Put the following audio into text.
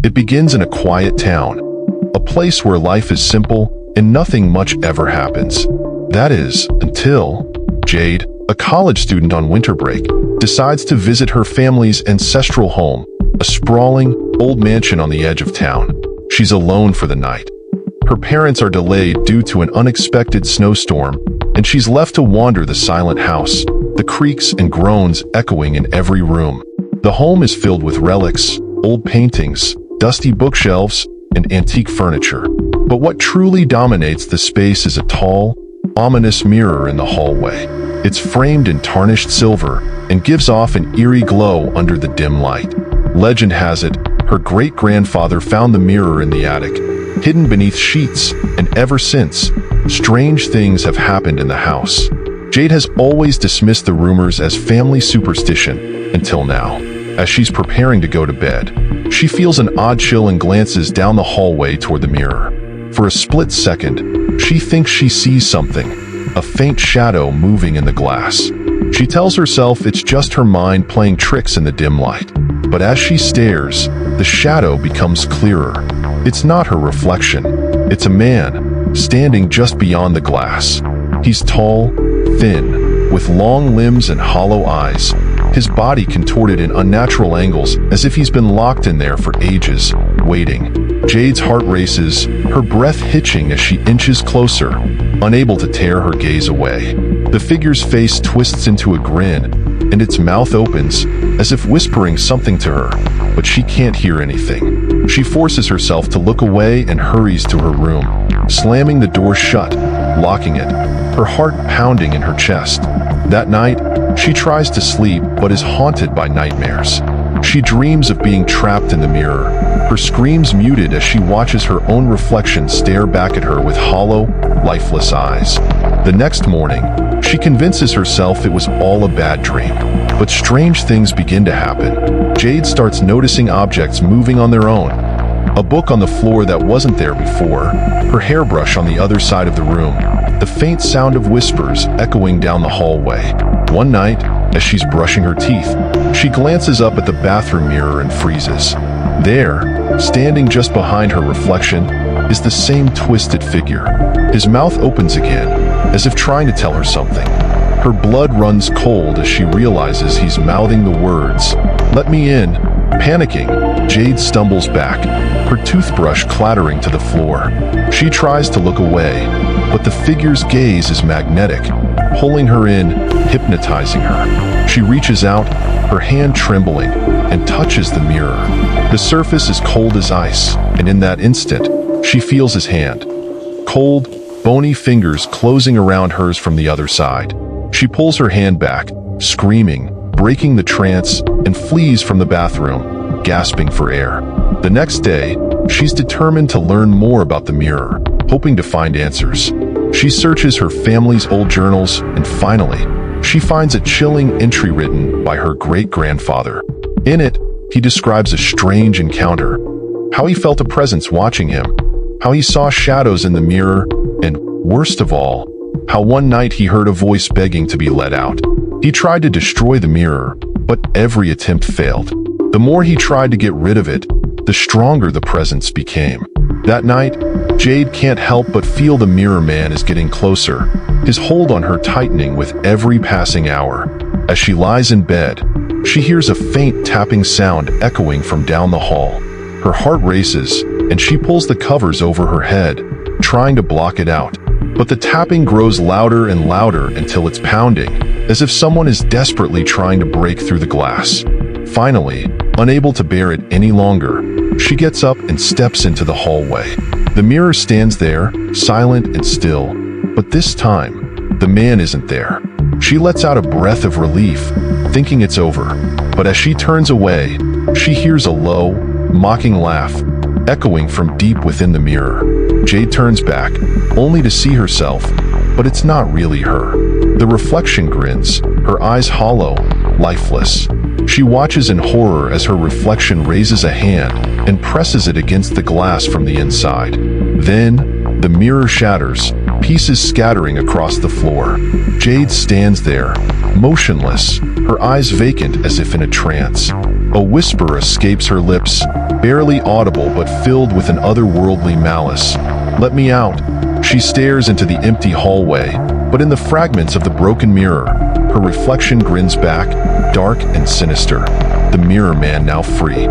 It begins in a quiet town, a place where life is simple and nothing much ever happens. That is, until Jade, a college student on winter break, decides to visit her family's ancestral home, a sprawling, old mansion on the edge of town. She's alone for the night. Her parents are delayed due to an unexpected snowstorm, and she's left to wander the silent house, the creaks and groans echoing in every room. The home is filled with relics, old paintings, dusty bookshelves, and antique furniture. But what truly dominates the space is a tall, ominous mirror in the hallway. It's framed in tarnished silver and gives off an eerie glow under the dim light. Legend has it, her great-grandfather found the mirror in the attic, hidden beneath sheets, and ever since, strange things have happened in the house. Jade has always dismissed the rumors as family superstition, until now. As she's preparing to go to bed, she feels an odd chill and glances down the hallway toward the mirror. For a split second, she thinks she sees something, a faint shadow moving in the glass. She tells herself it's just her mind playing tricks in the dim light. But as she stares, the shadow becomes clearer. It's not her reflection. It's a man, standing just beyond the glass. He's tall, thin, with long limbs and hollow eyes, his body contorted in unnatural angles as if he's been locked in there for ages, waiting. Jade's heart races, her breath hitching as she inches closer, unable to tear her gaze away. The figure's face twists into a grin, and its mouth opens, as if whispering something to her, but she can't hear anything. She forces herself to look away and hurries to her room, slamming the door shut, locking it, her heart pounding in her chest. That night, she tries to sleep but is haunted by nightmares. She dreams of being trapped in the mirror, her screams muted as she watches her own reflection stare back at her with hollow, lifeless eyes. The next morning, she convinces herself it was all a bad dream. But strange things begin to happen. Jade starts noticing objects moving on their own. A book on the floor that wasn't there before, her hairbrush on the other side of the room, the faint sound of whispers echoing down the hallway. One night, as she's brushing her teeth, she glances up at the bathroom mirror and freezes. There, standing just behind her reflection, is the same twisted figure. His mouth opens again, as if trying to tell her something. Her blood runs cold as she realizes he's mouthing the words, "Let me in." Panicking, Jade stumbles back, her toothbrush clattering to the floor. She tries to look away, but the figure's gaze is magnetic, pulling her in, hypnotizing her. She reaches out, her hand trembling, and touches the mirror. The surface is cold as ice, and in that instant, she feels his hand. Cold, bony fingers closing around hers from the other side. She pulls her hand back, screaming, breaking the trance, and flees from the bathroom, gasping for air. The next day, she's determined to learn more about the mirror, hoping to find answers. She searches her family's old journals, and finally, she finds a chilling entry written by her great-grandfather. In it, he describes a strange encounter, how he felt a presence watching him, how he saw shadows in the mirror, and, worst of all, how one night he heard a voice begging to be let out. He tried to destroy the mirror, but every attempt failed. The more he tried to get rid of it, the stronger the presence became. That night, Jade can't help but feel the mirror man is getting closer, his hold on her tightening with every passing hour. As she lies in bed, she hears a faint tapping sound echoing from down the hall. Her heart races, and she pulls the covers over her head, trying to block it out. But the tapping grows louder and louder until it's pounding, as if someone is desperately trying to break through the glass. Finally, unable to bear it any longer, she gets up and steps into the hallway. The mirror stands there, silent and still, but this time, the man isn't there. She lets out a breath of relief, thinking it's over, but as she turns away, she hears a low, mocking laugh, echoing from deep within the mirror. Jade turns back, only to see herself, but it's not really her. The reflection grins, her eyes hollow, lifeless. She watches in horror as her reflection raises a hand and presses it against the glass from the inside. Then, the mirror shatters, pieces scattering across the floor. Jade stands there, motionless, her eyes vacant as if in a trance. A whisper escapes her lips, barely audible but filled with an otherworldly malice. "Let me out." She stares into the empty hallway, but in the fragments of the broken mirror, her reflection grins back, dark and sinister. The mirror man now free.